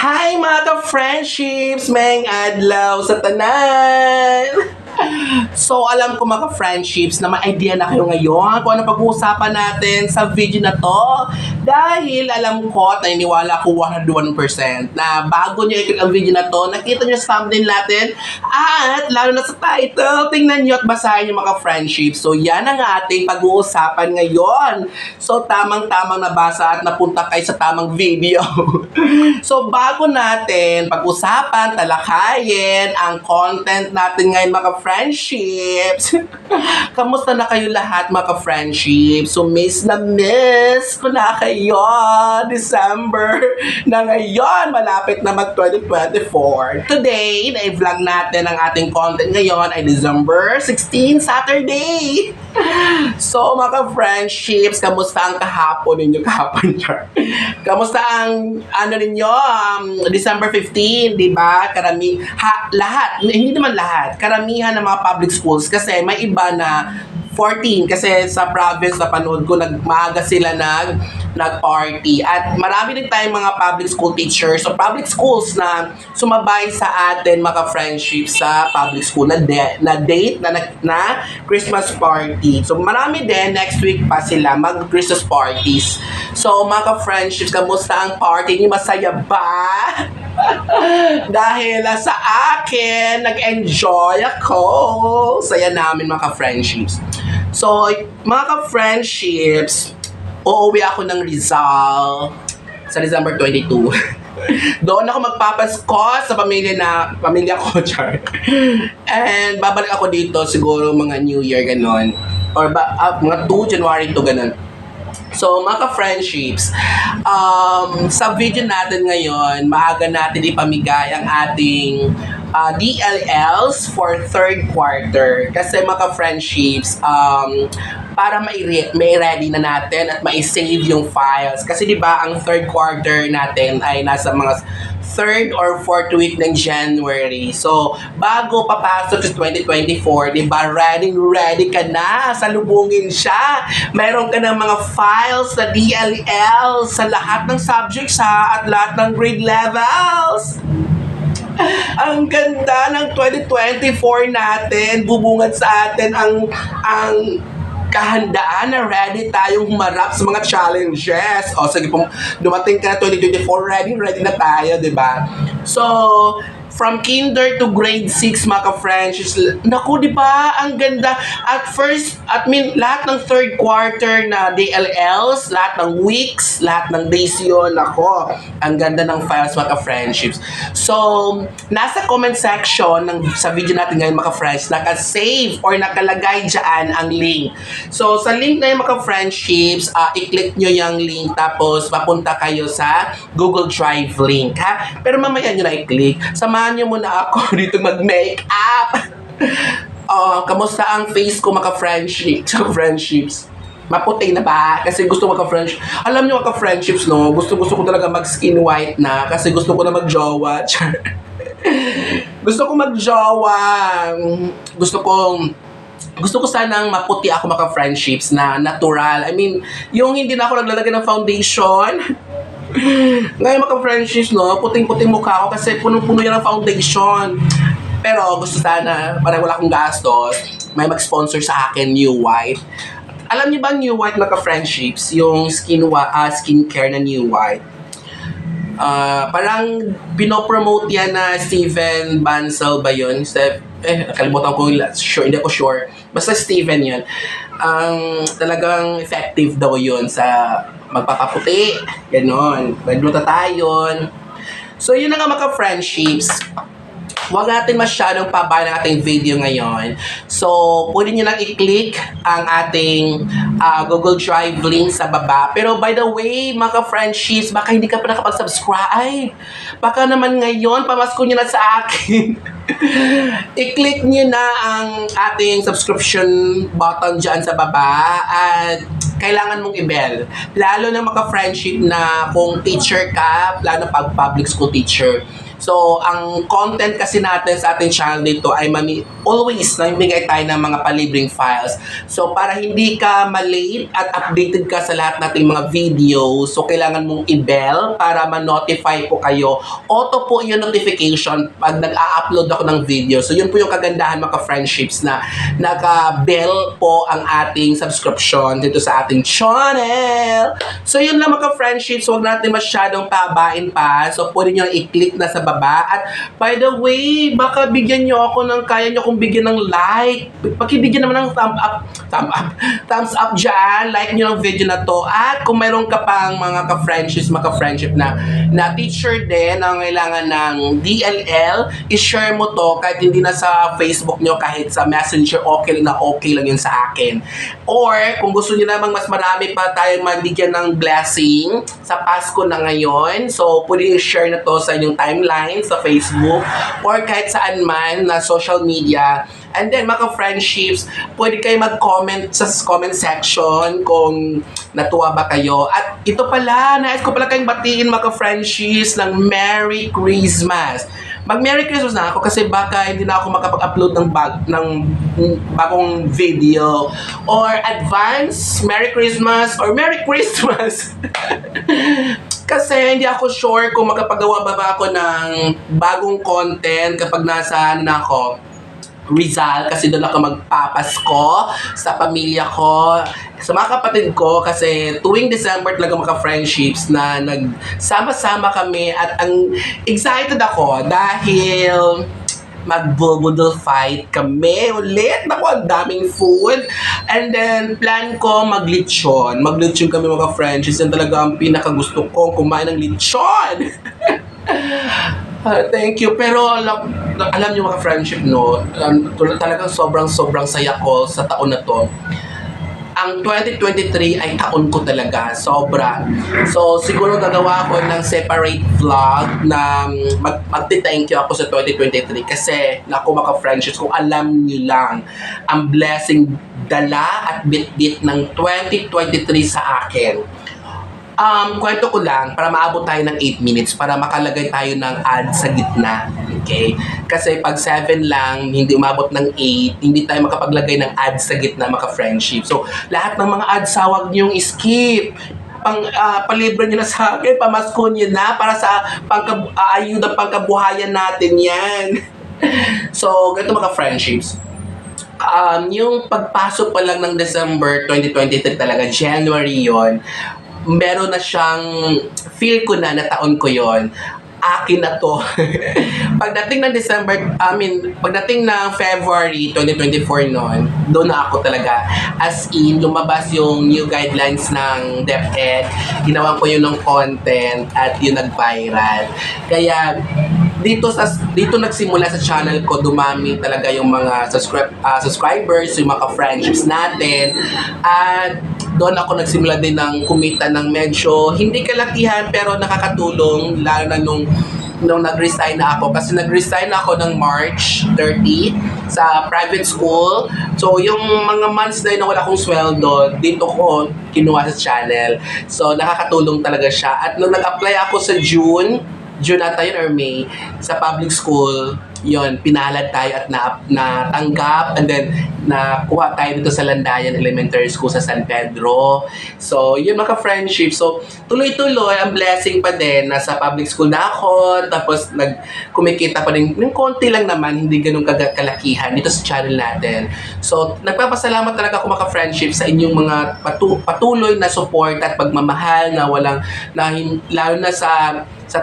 Hi mga ka-friendships! Mayang adlaw sa tanan! So, alam ko mga friendships na may idea na kayo ngayon kung ano pag-uusapan natin sa video na to. Dahil alam ko at naniniwala ko 101% na bago nyo i-click ang video na to, nakita nyo sa thumbnail natin at lalo na sa title, tingnan nyo at basahin nyo mga friendships. So, yan ang ating pag-uusapan ngayon. So, tamang-tamang nabasa at napunta kayo sa tamang video. So, bago natin pag-usapan, talakayin ang content natin ngayon mga friendships. Kamusta na kayo lahat mga friendships? So miss ko na kayo. December na ngayon. Malapit na mag 2024. Today, na-vlog natin ang ating content ngayon ay December 16, Saturday. So mga friendships, kamusta ang kahapon ninyo? Kahapon siya. Kamusta ang ano ninyo? December 15, di ba? Lahat, hindi naman lahat. Karamihan ng mga public schools kasi may iba na 14 kasi sa province na panood ko nagmaaga sila nag-party at marami din tayong mga public school teachers so public schools na sumabay sa atin mga friendship sa public school na date na Christmas party. So marami din next week pa sila mag Christmas parties. So mga friendships, kamusta ang party niyo? Masaya ba? Dahil sa akin, nag-enjoy ako. Saya namin mga ka-friendships. So, mga ka-friendships, uuwi ako ng Rizal sa December 22. Doon ako magpapasko sa pamilya ko, char. And babalik ako dito siguro mga New Year, ganon. Or mga 2 January to ganon. So, mga ka-friendships, sa video natin ngayon, maaga natin ipamigay ang ating DLLs for third quarter. Kasi mga ka-friendships, para may ready na natin at mai-save yung files. Kasi di ba ang third quarter natin ay nasa mga third or fourth week ng January. So, bago papasok sa 2024, di ba, ready ka na, salubungin siya. Meron ka ng mga files sa DLL sa lahat ng subjects at lahat ng grade levels. Ang ganda ng 2024 natin, bubungad sa atin ang kahandaan na ready tayong humarap sa mga challenges. O sige, dumating ka na 2024, ready na tayo, di ba? So, from kinder to grade 6, mga ka-friends, naku, di ba? Ang ganda. At first, lahat ng third quarter na DLLs, lahat ng weeks, lahat ng days yun, ako, ang ganda ng files, mga ka-friendships. So, nasa comment section sa video natin ngayon, mga ka-friends, naka-save or nakalagay dyan ang link. So, sa link na yung mga ka-friendships, i-click nyo yung link, tapos papunta kayo sa Google Drive link, ha? Pero mamaya nyo na i-click. Samahan nyo muna ako dito mag-makeup. Kamusta ang face ko mga friendships? Maputi na ba? Kasi gusto maka-friendship. Alam nyo maka-friendships, no? Gusto ko talaga mag-skin white na kasi gusto ko na mag-jowa. Gusto ko mag-jowa. Gusto ko sanang maputi ako maka-friendships na natural. I mean, yung hindi na ako naglalagay ng foundation. Ngayon mga-friendships, no, puting-puting mukha ko kasi punong-puno yan ng foundation. Pero gusto sana, para wala akong gastos, may mag-sponsor sa akin, New White. Alam niyo ba New White mga-friendships? Yung skincare na New White. Parang pinopromote yan na Steven Bansal ba yun? Nakalimutan ko, hindi ako sure. Basta Steven yun. Talagang effective daw yun sa magpapaputi, ganon. Maglutatayon. So, yun na nga mga friendships. Huwag natin masyadong pababa ng ating video ngayon. So, pwede nyo lang i-click ang ating Google Drive link sa baba. Pero by the way, mga friendships, baka hindi ka pa nakapag-subscribe. Baka naman ngayon, pamasko nyo na sa akin. I-click nyo na ang ating subscription button dyan sa baba at kailangan mong i-bell. Lalo na mga friendship na kung teacher ka, lalo pag public school teacher. So, ang content kasi natin sa ating channel dito ay always namimigay tayo ng mga palibreng files. So, para hindi ka malate at updated ka sa lahat nating mga videos, so kailangan mong i-bell para ma-notify po kayo. Auto po yung notification pag nag-a-upload ako ng video. So, yun po yung kagandahan mga friendships na naka-bell po ang ating subscription dito sa ating channel. So, yun lang mga friendships. Huwag natin masyadong pabain pa. So, pwede nyo i-click na sa baba. At, by the way, baka bigyan nyo ako ng kaya nyo kung bigyan ng like. Pakibigyan naman ng thumbs up dyan. Like nyo ng video na to. At kung mayroon ka pang mga ka-friendship na teacher din na kailangan ng DLL, i-share mo to kahit hindi na sa Facebook nyo, kahit sa Messenger, okay lang yun sa akin. Or, kung gusto nyo namang mas marami pa tayong mabigyan ng blessing sa Pasko na ngayon, so pwede i-share na to sa inyong timeline sa Facebook or kahit saan man na social media. And then, mga friendships, pwede kayo mag-comment sa comment section kung natuwa ba kayo. At ito pala, nais ko pala kayong batiin mga friendships ng Merry Christmas. Mag-Merry Christmas na ako kasi baka hindi na ako makapag-upload ng bagong video. Or advance Merry Christmas or Merry Christmas. Kasi hindi ako sure kung makapagawa ba ako ng bagong content kapag nasa Rizal, kasi doon ako magpapasko sa pamilya ko, sa mga kapatid ko, kasi tuwing December talaga mga friendships na nagsama-sama kami at ang excited ako dahil magbubudol fight kami ulit. Naku, ang daming food. And then, plan ko maglitsyon. Maglitsyon kami mga friendships. Yan talaga ang pinakagusto ko, kumain ng litsyon. Thank you. Pero alam niyo mga friendship, no? Talagang sobrang saya ko sa taon na to. Ang 2023 ay taon ko talaga. Sobra. So, siguro gagawa ako ng separate vlog na magti-thank you ako sa 2023. Kasi, naku mga friendships, kung alam niyo lang ang blessing dala at bit-bit ng 2023 sa akin. Kwento ko lang para maabot tayo ng 8 minutes para makalagay tayo ng ad sa gitna. Okay? Kasi pag 7 lang, hindi umabot ng 8, hindi tayo makapaglagay ng ad sa gitna mga friendship. So, lahat ng mga ads, huwag niyong skip. Palibre nyo na sa akin, pamasko nyo na para sa ayuda pangkabuhayan natin yan. So, ganito mga friendships. Yung pagpasok pa lang ng December 2023 talaga, January yon, meron na siyang feel ko na taon ko yon. Akin na to. Pagdating ng pagdating ng February 2024 noon, doon na ako talaga. As in, lumabas yung new guidelines ng DepEd. Ginawa ko yun ng content at yun nag-viral. Kaya, dito nagsimula sa channel ko, dumami talaga yung mga subscribers, yung mga friendships natin. At doon ako nagsimula din ng kumita ng medyo hindi kalakihan pero nakakatulong, lalo na nung nag-resign na ako. Kasi nag-resign ako ng March 30 sa private school. So, yung mga months na yun na wala akong sweldo, dito ko kinuha sa channel. So, nakakatulong talaga siya. At nung nag-apply ako sa June ata yun or May, sa public school, yon, pinalad tayo at natanggap, and then nakuha tayo dito sa Landayan Elementary School sa San Pedro. So, yun mga friendship. So, tuloy-tuloy, ang blessing pa din, nasa public school na ako, tapos kumikita pa din, yung konti lang naman, hindi ganun kalakihan dito sa channel natin. So, nagpapasalamat talaga ako mga friendship sa inyong mga patuloy na support at pagmamahal na lalo na sa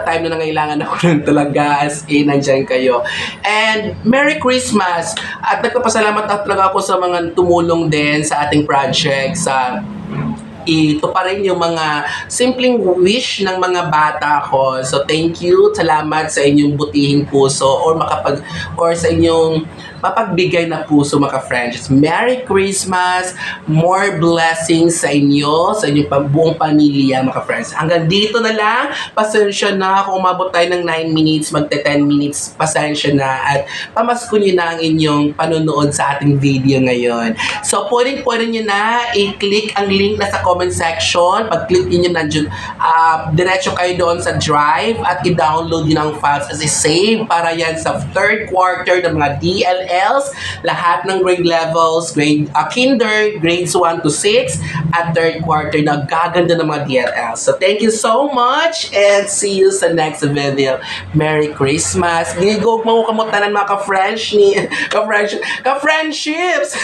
time na nangailangan ako nun talaga, as in, nandyan kayo. And Merry Christmas! At nagpapasalamat talaga ako sa mga tumulong din sa ating project, ito pa rin yung mga simpleng wish ng mga bata ko. So thank you, salamat sa inyong butihing puso or sa inyong mapagbigay na puso mga ka-friendships. Merry Christmas! More blessings sa inyo, sa inyong buong pamilya mga ka-friends. Hanggang dito na lang. Pasensya na kung umabot tayo ng 9 minutes, magte 10 minutes. Pasensya na at pamasko nyo na ang inyong panonood sa ating video ngayon. So, pwede nyo na i-click ang link na sa comment section. Pag-click nyo na diretso kayo doon sa Drive at i-download nyo ng files as a save para yan sa third quarter ng mga DLLs, lahat ng grade levels, kinder, grades 1 to 6, at third quarter na gaganda ng mga DLLs. So, thank you so much and see you sa next video. Merry Christmas! Ginigog mo kamutanan mga ka-friendships!